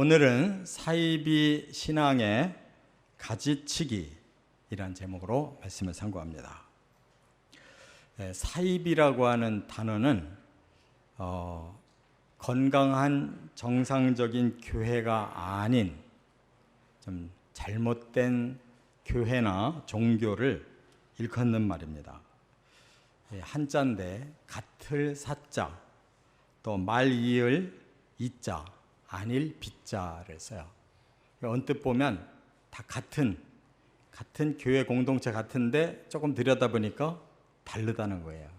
오늘은 사이비 신앙의 가지치기이란 제목으로 말씀을 상고합니다. 사이비라고 하는 단어는 건강한 정상적인 교회가 아닌 좀 잘못된 교회나 종교를 일컫는 말입니다. 한자인데 같을 사자, 또 말이을 이자, 아닐 빗자를 써요. 언뜻 보면 다 같은 교회 공동체 같은데 조금 들여다보니까 다르다는 거예요.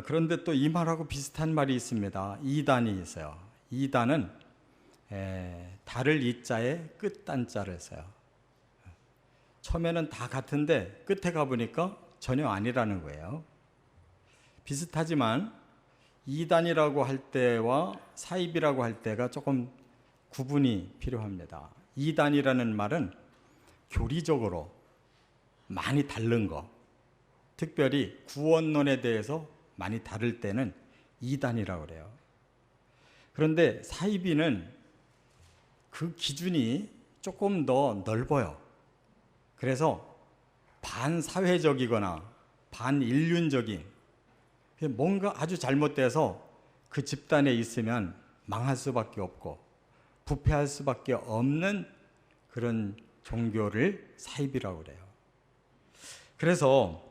그런데 또 이 말하고 비슷한 말이 있습니다. 이단이 있어요. 이단은 달을 이자에 끝단자를 써요. 처음에는 다 같은데 끝에 가보니까 전혀 아니라는 거예요. 비슷하지만 이단이라고 할 때와 사입이라고 할 때가 조금 구분이 필요합니다. 이단이라는 말은 교리적으로 많이 다른 거, 특별히 구원론에 대해서 많이 다를 때는 이단이라고 그래요. 그런데 사이비는 그 기준이 조금 더 넓어요. 그래서 반사회적이거나 반인륜적인, 뭔가 아주 잘못돼서 그 집단에 있으면 망할 수밖에 없고 부패할 수밖에 없는 그런 종교를 사입이라고 그래요. 그래서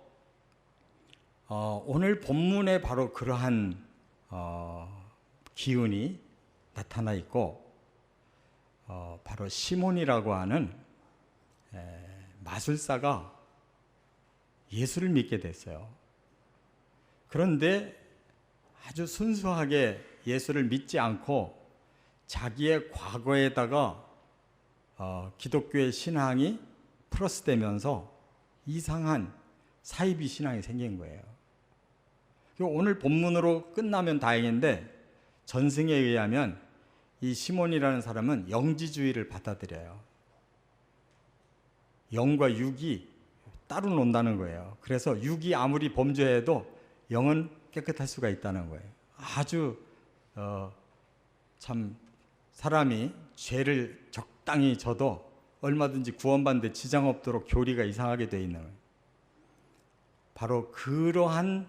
오늘 본문에 바로 그러한 기운이 나타나 있고, 바로 시몬이라고 하는 마술사가 예수를 믿게 됐어요. 그런데 아주 순수하게 예수를 믿지 않고 자기의 과거에다가 기독교의 신앙이 플러스되면서 이상한 사이비 신앙이 생긴 거예요. 오늘 본문으로 끝나면 다행인데, 전승에 의하면 이 시몬이라는 사람은 영지주의를 받아들여요. 영과 육이 따로 논다는 거예요. 그래서 육이 아무리 범죄해도 영은 깨끗할 수가 있다는 거예요. 아주 참 사람이 죄를 적당히 져도 얼마든지 구원받는데 지장 없도록 교리가 이상하게 되어 있는 거예요. 바로 그러한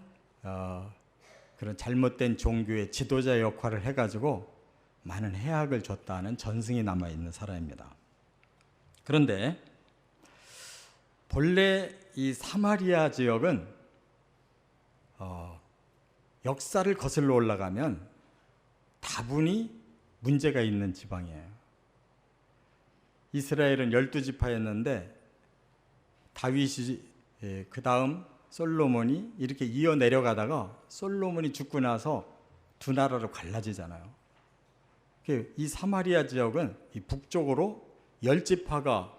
그런 잘못된 종교의 지도자 역할을 해가지고 많은 해악을 줬다는 전승이 남아있는 사람입니다. 그런데 본래 이 사마리아 지역은 역사를 거슬러 올라가면 다분히 문제가 있는 지방이에요. 이스라엘은 12지파였는데 다윗이 그 다음 솔로몬이 이렇게 이어 내려가다가 솔로몬이 죽고 나서 두 나라로 갈라지잖아요. 이 사마리아 지역은 이 북쪽으로 10지파가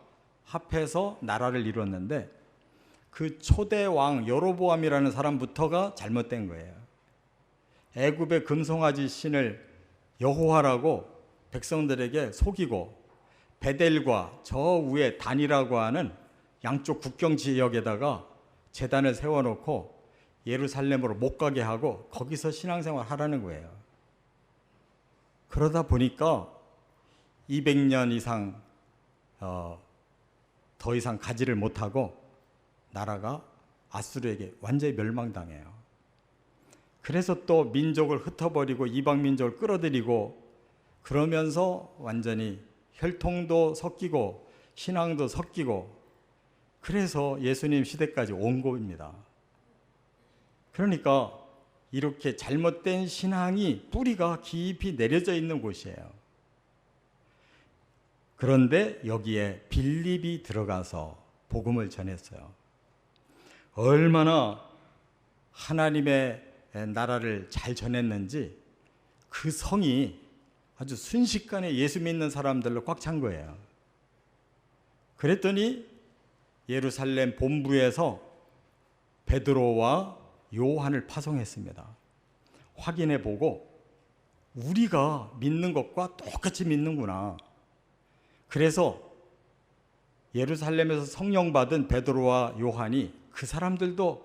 합해서 나라를 이뤘는데, 그 초대 왕 여로보암이라는 사람부터가 잘못된 거예요. 애굽의 금송아지 신을 여호와라고 백성들에게 속이고, 베델과 저 위에 단이라고 하는 양쪽 국경 지역에다가 제단을 세워놓고 예루살렘으로 못 가게 하고 거기서 신앙생활 하라는 거예요. 그러다 보니까 200년 이상 더 이상 가지를 못하고 나라가 아수르에게 완전히 멸망당해요. 그래서 또 민족을 흩어버리고 이방 민족을 끌어들이고, 그러면서 완전히 혈통도 섞이고 신앙도 섞이고, 그래서 예수님 시대까지 온 겁니다. 그러니까 이렇게 잘못된 신앙이 뿌리가 깊이 내려져 있는 곳이에요. 그런데 여기에 빌립이 들어가서 복음을 전했어요. 얼마나 하나님의 나라를 잘 전했는지 그 성이 아주 순식간에 예수 믿는 사람들로 꽉 찬 거예요. 그랬더니 예루살렘 본부에서 베드로와 요한을 파송했습니다. 확인해 보고 우리가 믿는 것과 똑같이 믿는구나. 그래서 예루살렘에서 성령 받은 베드로와 요한이 그 사람들도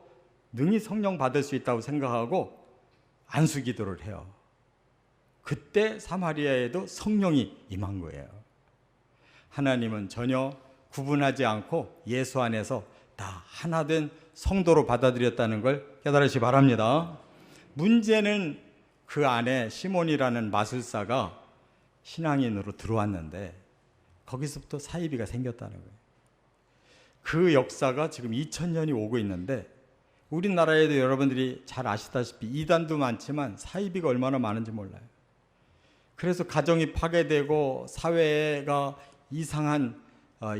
능히 성령 받을 수 있다고 생각하고 안수기도를 해요. 그때 사마리아에도 성령이 임한 거예요. 하나님은 전혀 구분하지 않고 예수 안에서 다 하나된 성도로 받아들였다는 걸 깨달으시 바랍니다. 문제는 그 안에 시몬이라는 마술사가 신앙인으로 들어왔는데 거기서부터 사이비가 생겼다는 거예요. 그 역사가 지금 2000년이 오고 있는데 우리나라에도 여러분들이 잘 아시다시피 이단도 많지만 사이비가 얼마나 많은지 몰라요. 그래서 가정이 파괴되고 사회가 이상한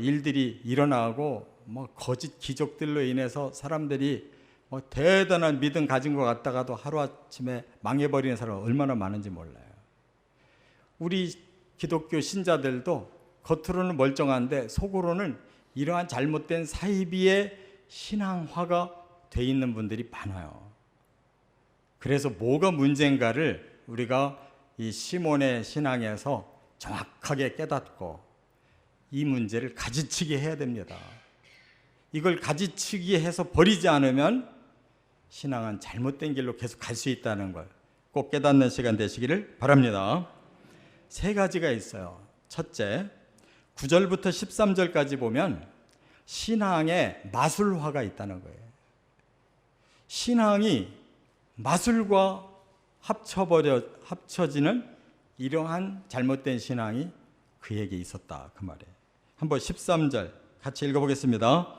일들이 일어나고 거짓 기적들로 인해서 사람들이 대단한 믿음 가진 것 같다가도 하루아침에 망해버리는 사람이 얼마나 많은지 몰라요. 우리 기독교 신자들도 겉으로는 멀쩡한데 속으로는 이러한 잘못된 사이비의 신앙화가 돼 있는 분들이 많아요. 그래서 뭐가 문제인가를 우리가 이 시몬의 신앙에서 정확하게 깨닫고 이 문제를 가지치기 해야 됩니다. 이걸 가지치기 해서 버리지 않으면 신앙은 잘못된 길로 계속 갈 수 있다는 걸 꼭 깨닫는 시간 되시기를 바랍니다. 세 가지가 있어요. 첫째, 9절부터 13절까지 보면 신앙에 마술화가 있다는 거예요. 신앙이 마술과 합쳐지는 이러한 잘못된 신앙이 그에게 있었다, 그 말이에요. 한번 13절 같이 읽어보겠습니다.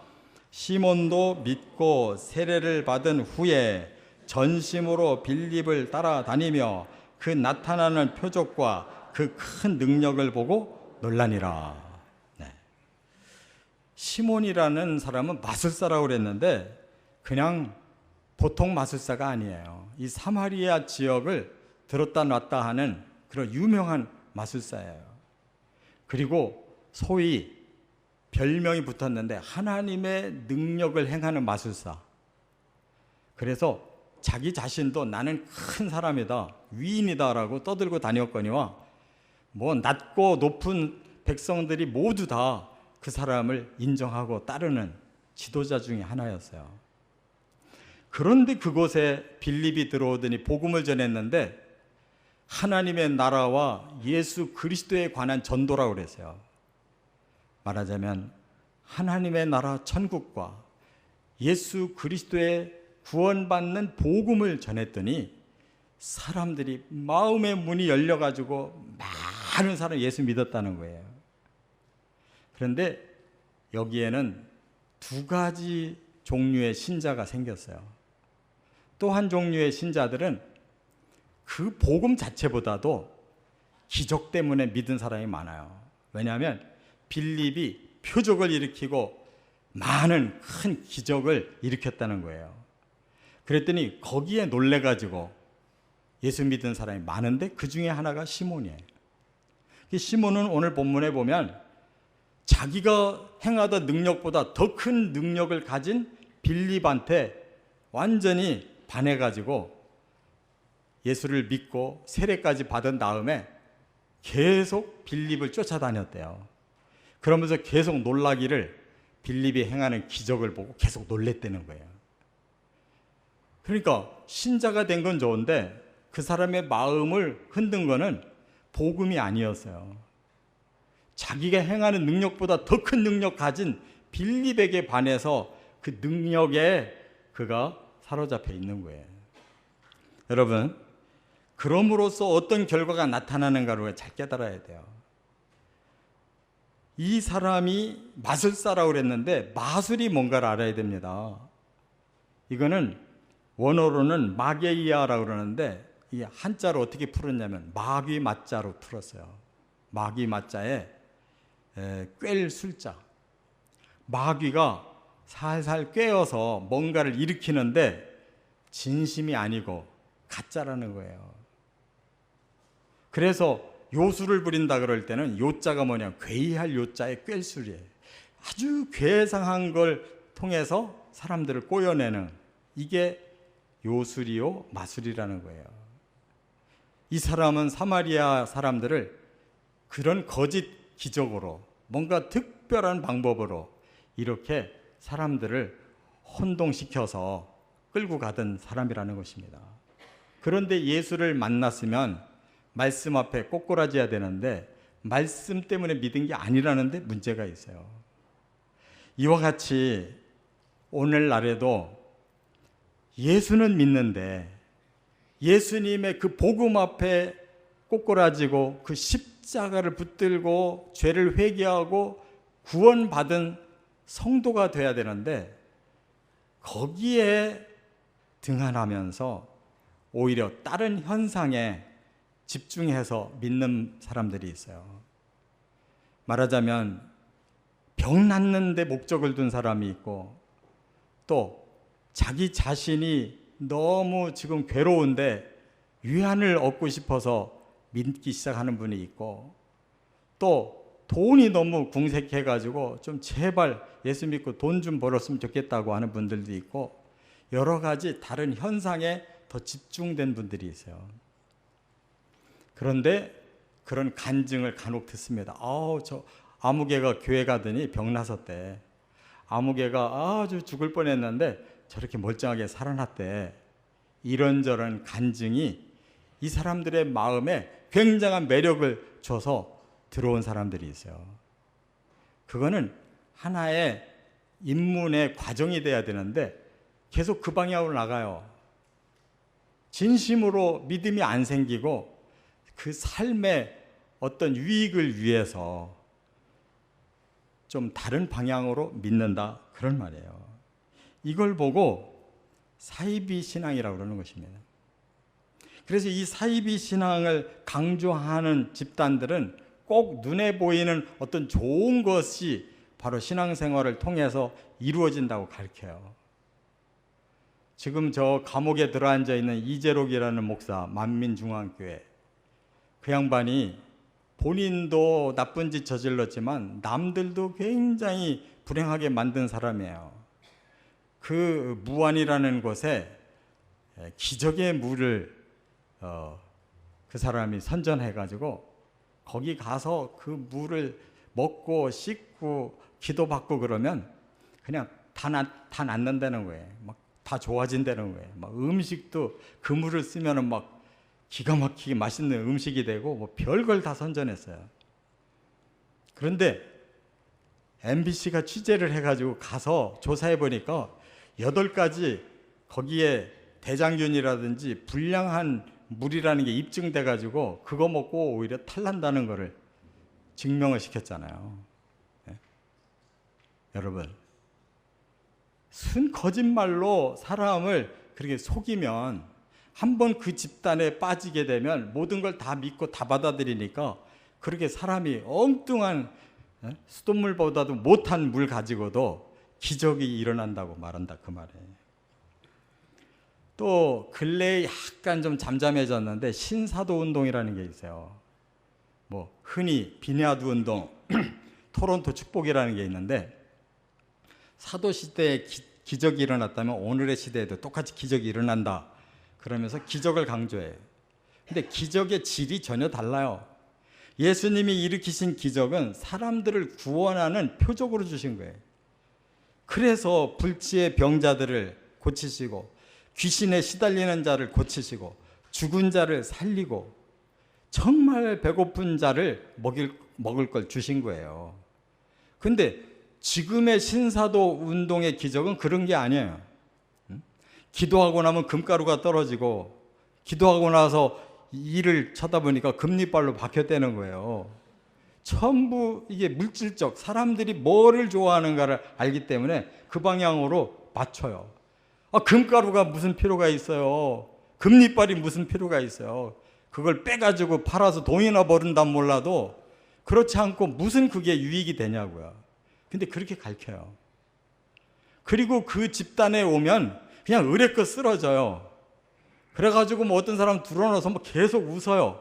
시몬도 믿고 세례를 받은 후에 전심으로 빌립을 따라다니며 그 나타나는 표적과 그 큰 능력을 보고 놀라니라. 네. 시몬이라는 사람은 마술사라고 그랬는데 그냥 보통 마술사가 아니에요. 이 사마리아 지역을 들었다 놨다 하는 그런 유명한 마술사예요. 그리고 소위 별명이 붙었는데 하나님의 능력을 행하는 마술사. 그래서 자기 자신도 나는 큰 사람이다, 위인이다라고 떠들고 다녔거니와 낮고 높은 백성들이 모두 다 그 사람을 인정하고 따르는 지도자 중에 하나였어요. 그런데 그곳에 빌립이 들어오더니 복음을 전했는데 하나님의 나라와 예수 그리스도에 관한 전도라고 그랬어요. 말하자면 하나님의 나라 천국과 예수 그리스도의 구원받는 복음을 전했더니 사람들이 마음의 문이 열려가지고 많은 사람이 예수 믿었다는 거예요. 그런데 여기에는 두 가지 종류의 신자가 생겼어요. 또 한 종류의 신자들은 그 복음 자체보다도 기적 때문에 믿은 사람이 많아요. 왜냐하면 빌립이 표적을 일으키고 많은 큰 기적을 일으켰다는 거예요. 그랬더니 거기에 놀래가지고 예수 믿은 사람이 많은데 그 중에 하나가 시몬이에요. 시몬은 오늘 본문에 보면 자기가 행하던 능력보다 더 큰 능력을 가진 빌립한테 완전히 반해가지고 예수를 믿고 세례까지 받은 다음에 계속 빌립을 쫓아다녔대요. 그러면서 계속 놀라기를 빌립이 행하는 기적을 보고 계속 놀랬다는 거예요. 그러니까 신자가 된 건 좋은데 그 사람의 마음을 흔든 거는 복음이 아니었어요. 자기가 행하는 능력보다 더 큰 능력 가진 빌립에게 반해서 그 능력에 그가 사로잡혀 있는 거예요. 여러분, 그럼으로써 어떤 결과가 나타나는가를 잘 깨달아야 돼요. 이 사람이 마술사라고 그랬는데 마술이 뭔가를 알아야 됩니다. 이거는 원어로는 마게이아라고 그러는데 이 한자로 어떻게 풀었냐면 마귀 맞자로 풀었어요. 마귀 맞자에 꿰일 술자. 마귀가 살살 꿰어서 뭔가를 일으키는데 진심이 아니고 가짜라는 거예요. 그래서 요술을 부린다 그럴 때는 요자가 뭐냐, 괴이할 요자에 꿰술이에요. 아주 괴상한 걸 통해서 사람들을 꼬여내는, 이게 요술이요 마술이라는 거예요. 이 사람은 사마리아 사람들을 그런 거짓 기적으로 뭔가 특별한 방법으로 이렇게 사람들을 혼동시켜서 끌고 가던 사람이라는 것입니다. 그런데 예수를 만났으면 말씀 앞에 꼬꾸라져야 되는데 말씀 때문에 믿은 게 아니라는 데 문제가 있어요. 이와 같이 오늘날에도 예수는 믿는데 예수님의 그 복음 앞에 꼬꾸라지고 그 십자가를 붙들고 죄를 회개하고 구원받은 성도가 돼야 되는데 거기에 등한하면서 오히려 다른 현상에 집중해서 믿는 사람들이 있어요. 말하자면 병 낫는 데 목적을 둔 사람이 있고 또 자기 자신이 너무 지금 괴로운데 위안을 얻고 싶어서 믿기 시작하는 분이 있고 또 돈이 너무 궁색해가지고 좀 제발 예수 믿고 돈 좀 벌었으면 좋겠다고 하는 분들도 있고 여러 가지 다른 현상에 더 집중된 분들이 있어요. 그런데 그런 간증을 간혹 듣습니다. 저 아무개가 교회 가더니 병 나섰대. 아무개가 아주 죽을 뻔했는데 저렇게 멀쩡하게 살아났대. 이런저런 간증이 이 사람들의 마음에 굉장한 매력을 줘서 들어온 사람들이 있어요. 그거는 하나의 입문의 과정이 돼야 되는데 계속 그 방향으로 나가요. 진심으로 믿음이 안 생기고 그 삶의 어떤 유익을 위해서 좀 다른 방향으로 믿는다 그런 말이에요. 이걸 보고 사이비 신앙이라고 그러는 것입니다. 그래서 이 사이비 신앙을 강조하는 집단들은 꼭 눈에 보이는 어떤 좋은 것이 바로 신앙생활을 통해서 이루어진다고 가르쳐요. 지금 저 감옥에 들어앉아 있는 이재록이라는 목사, 만민중앙교회, 그 양반이 본인도 나쁜 짓 저질렀지만 남들도 굉장히 불행하게 만든 사람이에요. 그 무안이라는 곳에 기적의 물을 그 사람이 선전해가지고 거기 가서 그 물을 먹고 씻고 기도받고 그러면 그냥 다 낫는다는 거예요. 막 다 좋아진다는 거예요. 막 음식도 그 물을 쓰면은 막 기가 막히게 맛있는 음식이 되고 뭐 별걸 다 선전했어요. 그런데 MBC가 취재를 해가지고 가서 조사해 보니까 8가지 거기에 대장균이라든지 불량한 물이라는 게 입증돼 가지고 그거 먹고 오히려 탈난다는 거를 증명을 시켰잖아요. 네? 여러분, 순 거짓말로 사람을 그렇게 속이면 한번 그 집단에 빠지게 되면 모든 걸 다 믿고 다 받아들이니까 그렇게 사람이 엉뚱한 수돗물보다도 못한 물 가지고도 기적이 일어난다고 말한다 그 말이에요. 또 근래에 약간 좀 잠잠해졌는데 신사도 운동이라는 게 있어요. 뭐 흔히 비냐드 운동, 토론토 축복이라는 게 있는데 사도 시대에 기적이 일어났다면 오늘의 시대에도 똑같이 기적이 일어난다. 그러면서 기적을 강조해요. 근데 기적의 질이 전혀 달라요. 예수님이 일으키신 기적은 사람들을 구원하는 표적으로 주신 거예요. 그래서 불치의 병자들을 고치시고 귀신에 시달리는 자를 고치시고 죽은 자를 살리고 정말 배고픈 자를 먹을 걸 주신 거예요. 근데 지금의 신사도 운동의 기적은 그런 게 아니에요. 기도하고 나면 금가루가 떨어지고 기도하고 나서 이를 쳐다보니까 금리빨로 박혔다는 거예요. 전부 이게 물질적, 사람들이 뭐를 좋아하는가를 알기 때문에 그 방향으로 맞춰요. 금가루가 무슨 필요가 있어요. 금리빨이 무슨 필요가 있어요. 그걸 빼가지고 팔아서 돈이나 벌은다 몰라도 그렇지 않고 무슨 그게 유익이 되냐고요. 근데 그렇게 가르쳐요. 그리고 그 집단에 오면 그냥 의뢰껏 쓰러져요. 그래가지고 뭐 어떤 사람 들어넣어서 뭐 계속 웃어요.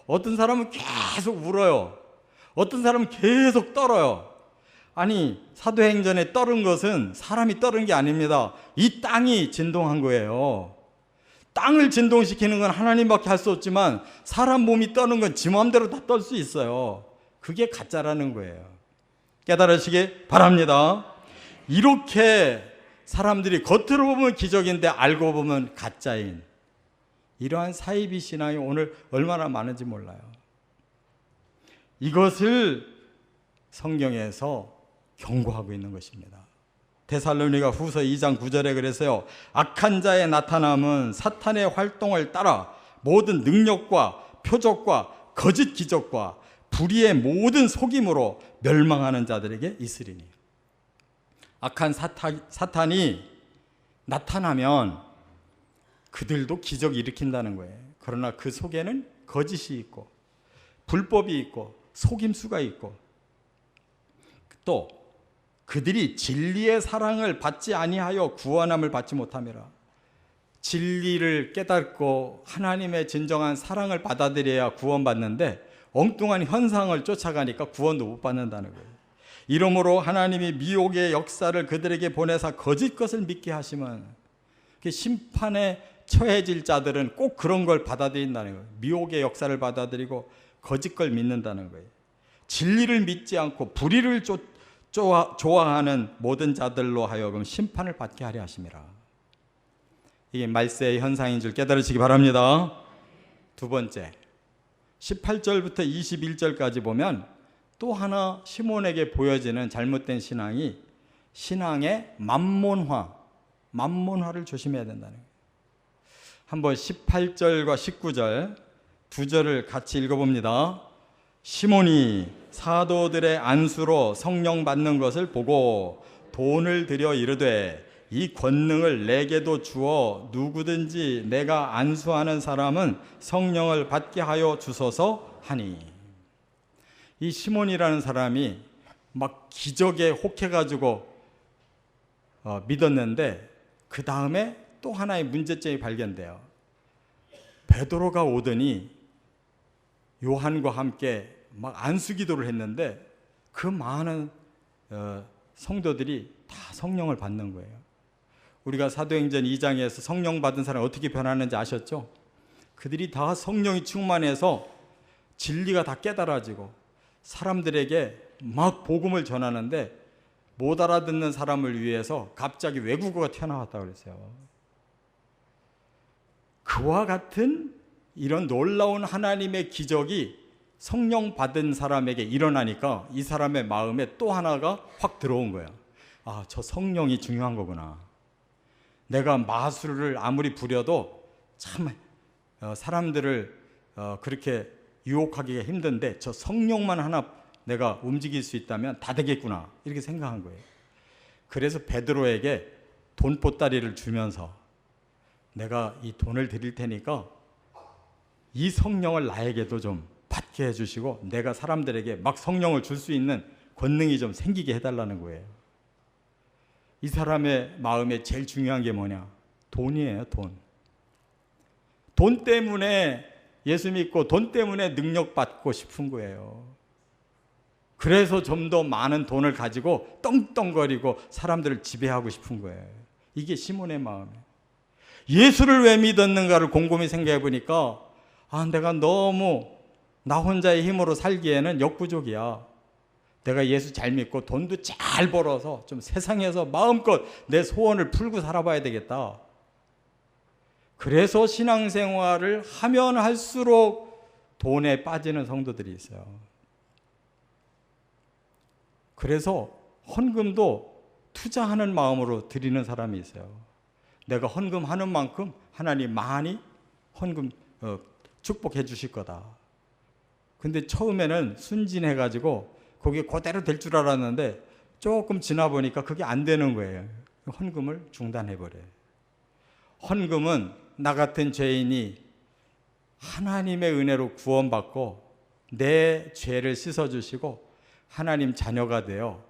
어떤 사람은 계속 울어요. 어떤 사람은 계속 떨어요. 아니, 사도행전에 떨은 것은 사람이 떨은 게 아닙니다. 이 땅이 진동한 거예요. 땅을 진동시키는 건 하나님밖에 할 수 없지만 사람 몸이 떠는 건 지 마음대로 다 떨 수 있어요. 그게 가짜라는 거예요. 깨달으시기 바랍니다. 이렇게 사람들이 겉으로 보면 기적인데 알고 보면 가짜인 이러한 사이비 신앙이 오늘 얼마나 많은지 몰라요. 이것을 성경에서 경고하고 있는 것입니다. 데살로니가 후서 2장 9절에 그랬어요. 악한 자의 나타남은 사탄의 활동을 따라 모든 능력과 표적과 거짓 기적과 불의의 모든 속임으로 멸망하는 자들에게 있으리니. 악한 사탄이 나타나면 그들도 기적을 일으킨다는 거예요. 그러나 그 속에는 거짓이 있고 불법이 있고 속임수가 있고 또 그들이 진리의 사랑을 받지 아니하여 구원함을 받지 못함이라. 진리를 깨닫고 하나님의 진정한 사랑을 받아들여야 구원받는데 엉뚱한 현상을 쫓아가니까 구원도 못 받는다는 거예요. 이러므로 하나님이 미혹의 역사를 그들에게 보내사 거짓 것을 믿게 하시면 심판에 처해질 자들은 꼭 그런 걸 받아들인다는 거예요. 미혹의 역사를 받아들이고 거짓 걸 믿는다는 거예요. 진리를 믿지 않고 불의를 좋아하는 모든 자들로 하여금 심판을 받게 하려 하심이라. 이게 말세의 현상인 줄 깨달으시기 바랍니다. 두 번째, 18절부터 21절까지 보면 또 하나 시몬에게 보여지는 잘못된 신앙이 신앙의 만몬화를 조심해야 된다는 거예요. 한번 18절과 19절 두 절을 같이 읽어봅니다. 시몬이 사도들의 안수로 성령 받는 것을 보고 돈을 들여 이르되 이 권능을 내게도 주어 누구든지 내가 안수하는 사람은 성령을 받게 하여 주소서 하니. 이 시몬이라는 사람이 막 기적에 혹해가지고 믿었는데 그 다음에 또 하나의 문제점이 발견돼요. 베드로가 오더니 요한과 함께 막 안수기도를 했는데 그 많은 성도들이 다 성령을 받는 거예요. 우리가 사도행전 2장에서 성령 받은 사람이 어떻게 변하는지 아셨죠? 그들이 다 성령이 충만해서 진리가 다 깨달아지고 사람들에게 막 복음을 전하는데 못 알아듣는 사람을 위해서 갑자기 외국어가 튀어나왔다고 그랬어요. 그와 같은 이런 놀라운 하나님의 기적이 성령 받은 사람에게 일어나니까 이 사람의 마음에 또 하나가 확 들어온 거예요. 아, 저 성령이 중요한 거구나. 내가 마술을 아무리 부려도 참 사람들을 그렇게 유혹하기가 힘든데 저 성령만 하나 내가 움직일 수 있다면 다 되겠구나, 이렇게 생각한 거예요. 그래서 베드로에게 돈 보따리를 주면서 내가 이 돈을 드릴 테니까 이 성령을 나에게도 좀 받게 해주시고 내가 사람들에게 막 성령을 줄 수 있는 권능이 좀 생기게 해달라는 거예요. 이 사람의 마음에 제일 중요한 게 뭐냐? 돈이에요. 돈 때문에 예수 믿고 돈 때문에 능력 받고 싶은 거예요. 그래서 좀 더 많은 돈을 가지고 떵떵거리고 사람들을 지배하고 싶은 거예요. 이게 시몬의 마음이에요. 예수를 왜 믿었는가를 곰곰이 생각해 보니까 내가 너무 나 혼자의 힘으로 살기에는 역부족이야. 내가 예수 잘 믿고 돈도 잘 벌어서 좀 세상에서 마음껏 내 소원을 풀고 살아봐야 되겠다. 그래서 신앙생활을 하면 할수록 돈에 빠지는 성도들이 있어요. 그래서 헌금도 투자하는 마음으로 드리는 사람이 있어요. 내가 헌금하는 만큼 하나님 많이 헌금 축복해 주실 거다. 근데 처음에는 순진해가지고 그게 그대로 될 줄 알았는데 조금 지나 보니까 그게 안 되는 거예요. 헌금을 중단해버려요. 헌금은 나 같은 죄인이 하나님의 은혜로 구원받고 내 죄를 씻어주시고 하나님 자녀가 되어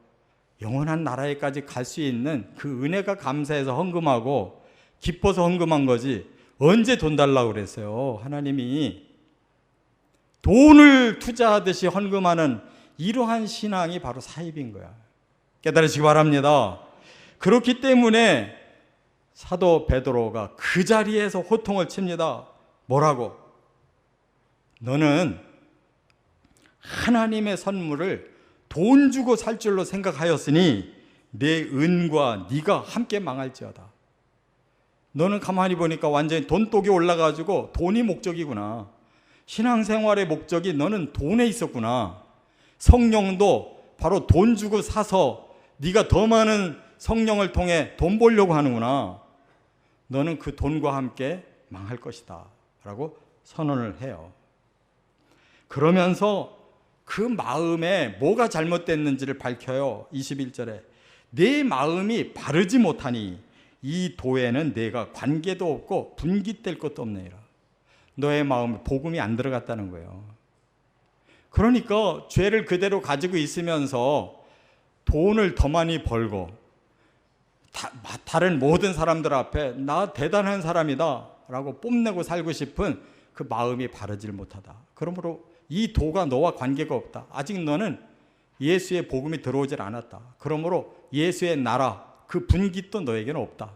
영원한 나라에까지 갈 수 있는 그 은혜가 감사해서 헌금하고 기뻐서 헌금한 거지, 언제 돈 달라고 그랬어요. 하나님이 돈을 투자하듯이 헌금하는 이러한 신앙이 바로 사입인 거야. 깨달으시기 바랍니다. 그렇기 때문에 사도 베드로가 그 자리에서 호통을 칩니다. 뭐라고? 너는 하나님의 선물을 돈 주고 살 줄로 생각하였으니 내 은과 네가 함께 망할지어다. 너는 가만히 보니까 완전히 돈독이 올라가지고 돈이 목적이구나. 신앙생활의 목적이 너는 돈에 있었구나. 성령도 바로 돈 주고 사서 네가 더 많은 성령을 통해 돈 벌려고 하는구나. 너는 그 돈과 함께 망할 것이다 라고 선언을 해요. 그러면서 그 마음에 뭐가 잘못됐는지를 밝혀요. 21절에 내 마음이 바르지 못하니 이 도에는 내가 관계도 없고 분깃될 것도 없느니라. 너의 마음에 복음이 안 들어갔다는 거예요. 그러니까 죄를 그대로 가지고 있으면서 돈을 더 많이 벌고 다른 모든 사람들 앞에 나 대단한 사람이다 라고 뽐내고 살고 싶은 그 마음이 바르질 못하다. 그러므로 이 도가 너와 관계가 없다. 아직 너는 예수의 복음이 들어오질 않았다. 그러므로 예수의 나라 그 분깃도 너에게는 없다.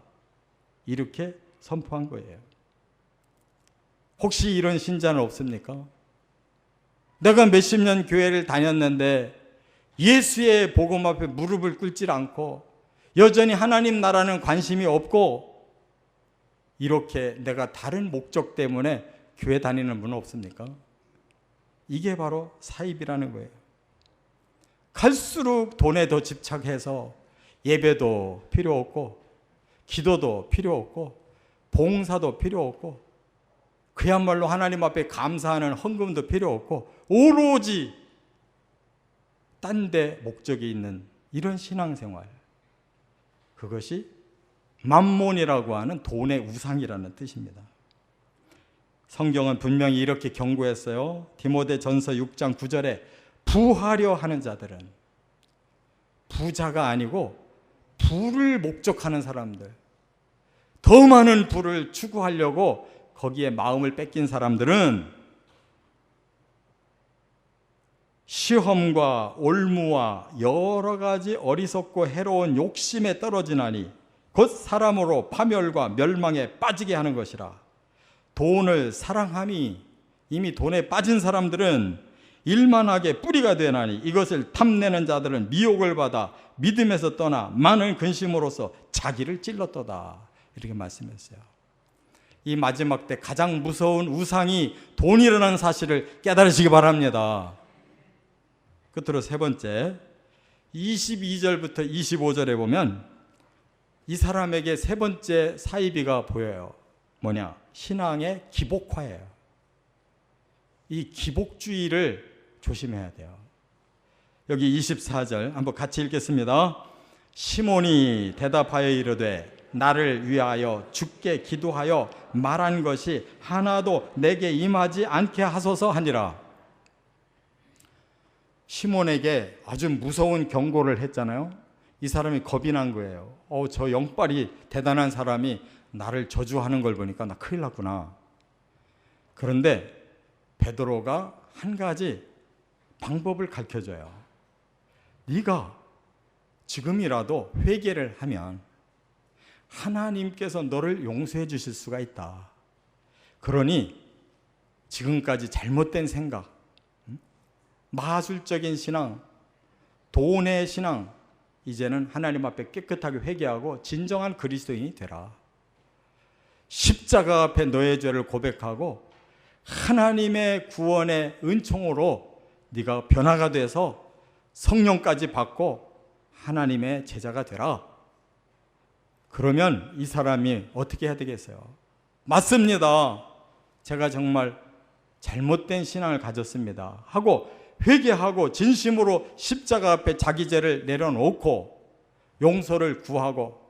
이렇게 선포한 거예요. 혹시 이런 신자는 없습니까? 내가 몇십 년 교회를 다녔는데 예수의 복음 앞에 무릎을 꿇질 않고 여전히 하나님 나라는 관심이 없고 이렇게 내가 다른 목적 때문에 교회 다니는 분은 없습니까? 이게 바로 사입이라는 거예요. 갈수록 돈에 더 집착해서 예배도 필요 없고 기도도 필요 없고 봉사도 필요 없고 그야말로 하나님 앞에 감사하는 헌금도 필요 없고 오로지 딴 데 목적이 있는 이런 신앙생활, 그것이 맘몬이라고 하는 돈의 우상이라는 뜻입니다. 성경은 분명히 이렇게 경고했어요. 디모데전서 6장 9절에 부하려 하는 자들은, 부자가 아니고 부를 목적하는 사람들, 더 많은 부를 추구하려고 거기에 마음을 뺏긴 사람들은 시험과 올무와 여러 가지 어리석고 해로운 욕심에 떨어지나니 곧 사람으로 파멸과 멸망에 빠지게 하는 것이라. 돈을 사랑함이, 이미 돈에 빠진 사람들은 일만하게 뿌리가 되나니 이것을 탐내는 자들은 미혹을 받아 믿음에서 떠나 많은 근심으로써 자기를 찔렀도다. 이렇게 말씀했어요. 이 마지막 때 가장 무서운 우상이 돈이라는 사실을 깨달으시기 바랍니다. 끝으로 세 번째, 22절부터 25절에 보면 이 사람에게 세 번째 사이비가 보여요. 뭐냐? 신앙의 기복화예요. 이 기복주의를 조심해야 돼요. 여기 24절 한번 같이 읽겠습니다. 시몬이 대답하여 이르되 나를 위하여 주께 기도하여 말한 것이 하나도 내게 임하지 않게 하소서 하니라. 시몬에게 아주 무서운 경고를 했잖아요. 이 사람이 겁이 난 거예요. 저 영빨이 대단한 사람이 나를 저주하는 걸 보니까 나 큰일 났구나. 그런데 베드로가 한 가지 방법을 가르쳐줘요. 네가 지금이라도 회개를 하면 하나님께서 너를 용서해 주실 수가 있다. 그러니 지금까지 잘못된 생각, 마술적인 신앙, 돈의 신앙, 이제는 하나님 앞에 깨끗하게 회개하고 진정한 그리스도인이 되라. 십자가 앞에 너의 죄를 고백하고 하나님의 구원의 은총으로 네가 변화가 돼서 성령까지 받고 하나님의 제자가 되라. 그러면 이 사람이 어떻게 해야 되겠어요? 맞습니다. 제가 정말 잘못된 신앙을 가졌습니다 하고 회개하고 진심으로 십자가 앞에 자기 죄를 내려놓고 용서를 구하고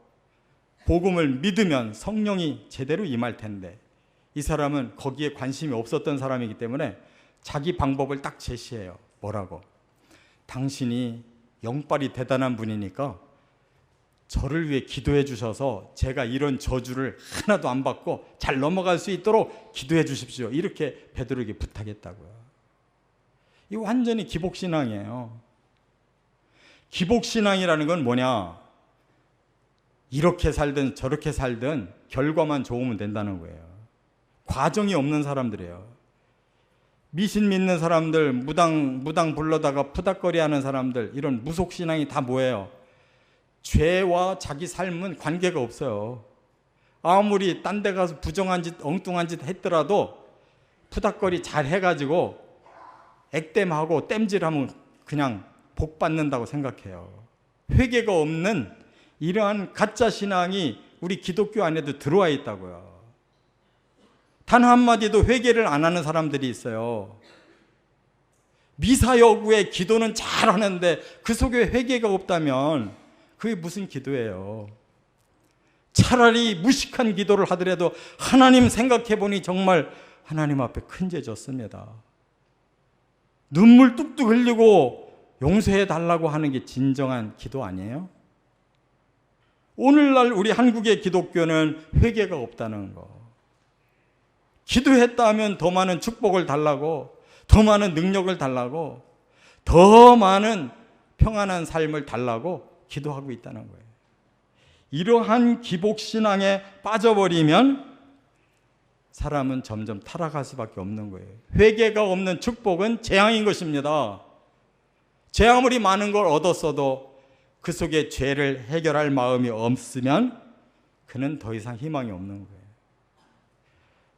복음을 믿으면 성령이 제대로 임할 텐데, 이 사람은 거기에 관심이 없었던 사람이기 때문에 자기 방법을 딱 제시해요. 뭐라고? 당신이 영빨이 대단한 분이니까 저를 위해 기도해 주셔서 제가 이런 저주를 하나도 안 받고 잘 넘어갈 수 있도록 기도해 주십시오. 이렇게 베드로에게 부탁했다고요. 이 완전히 기복신앙이에요. 기복신앙이라는 건 뭐냐? 이렇게 살든 저렇게 살든 결과만 좋으면 된다는 거예요. 과정이 없는 사람들이에요. 미신 믿는 사람들, 무당 불러다가 푸닥거리하는 사람들, 이런 무속신앙이 다 뭐예요? 죄와 자기 삶은 관계가 없어요. 아무리 딴 데 가서 부정한 짓, 엉뚱한 짓 했더라도 푸닥거리 잘 해가지고 액땜하고 땜질하면 그냥 복 받는다고 생각해요. 회개가 없는 이러한 가짜 신앙이 우리 기독교 안에도 들어와 있다고요. 단 한마디도 회개를 안 하는 사람들이 있어요. 미사 여구의 기도는 잘하는데 그 속에 회개가 없다면 그게 무슨 기도예요? 차라리 무식한 기도를 하더라도 하나님 생각해 보니 정말 하나님 앞에 큰 죄 졌습니다. 눈물 뚝뚝 흘리고 용서해 달라고 하는 게 진정한 기도 아니에요? 오늘날 우리 한국의 기독교는 회개가 없다는 거. 기도했다 하면 더 많은 축복을 달라고, 더 많은 능력을 달라고, 더 많은 평안한 삶을 달라고 기도하고 있다는 거예요. 이러한 기복신앙에 빠져버리면 사람은 점점 타락할 수밖에 없는 거예요. 회개가 없는 축복은 재앙인 것입니다. 제 아무리 많은 걸 얻었어도 그 속에 죄를 해결할 마음이 없으면 그는 더 이상 희망이 없는 거예요.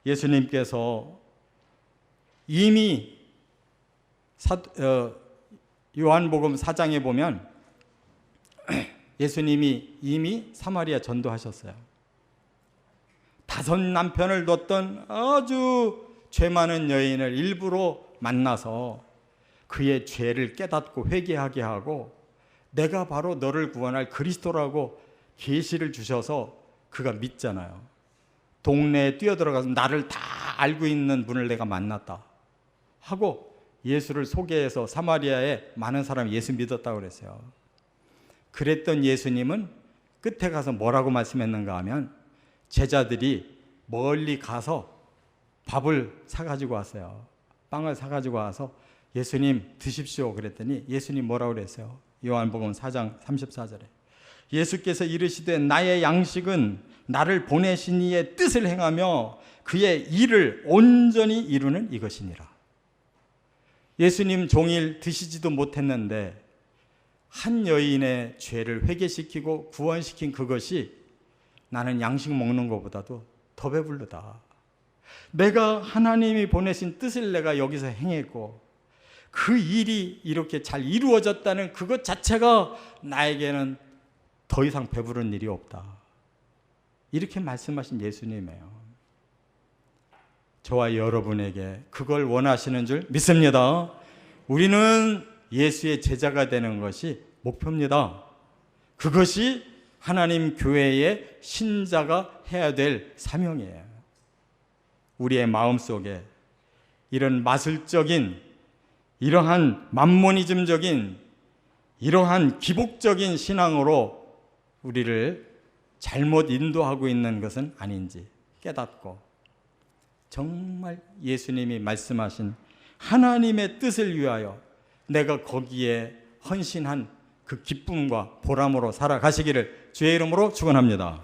예수님께서 이미 요한복음 4장에 보면 예수님이 이미 사마리아 전도하셨어요. 5 남편을 뒀던 아주 죄 많은 여인을 일부러 만나서 그의 죄를 깨닫고 회개하게 하고 내가 바로 너를 구원할 그리스도라고 계시를 주셔서 그가 믿잖아요. 동네에 뛰어들어가서 나를 다 알고 있는 분을 내가 만났다 하고 예수를 소개해서 사마리아에 많은 사람이 예수 믿었다고 그랬어요. 그랬던 예수님은 끝에 가서 뭐라고 말씀했는가 하면 제자들이 멀리 가서 밥을 사가지고 왔어요. 빵을 사가지고 와서 예수님 드십시오 그랬더니 예수님 뭐라고 그랬어요? 요한복음 4장 34절에 예수께서 이르시되 나의 양식은 나를 보내신 이의 뜻을 행하며 그의 일을 온전히 이루는 이것이니라. 예수님 종일 드시지도 못했는데 한 여인의 죄를 회개시키고 구원시킨 그것이 나는 양식 먹는 것보다도 더 배부르다. 내가 하나님이 보내신 뜻을 내가 여기서 행했고 그 일이 이렇게 잘 이루어졌다는 그것 자체가 나에게는 더 이상 배부른 일이 없다. 이렇게 말씀하신 예수님이에요. 저와 여러분에게 그걸 원하시는 줄 믿습니다. 우리는 예수의 제자가 되는 것이 목표입니다. 그것이 하나님 교회의 신자가 해야 될 사명이에요. 우리의 마음속에 이런 마술적인, 이러한 만모니즘적인, 이러한 기복적인 신앙으로 우리를 잘못 인도하고 있는 것은 아닌지 깨닫고 정말 예수님이 말씀하신 하나님의 뜻을 위하여 내가 거기에 헌신한 그 기쁨과 보람으로 살아가시기를 주의 이름으로 축원합니다.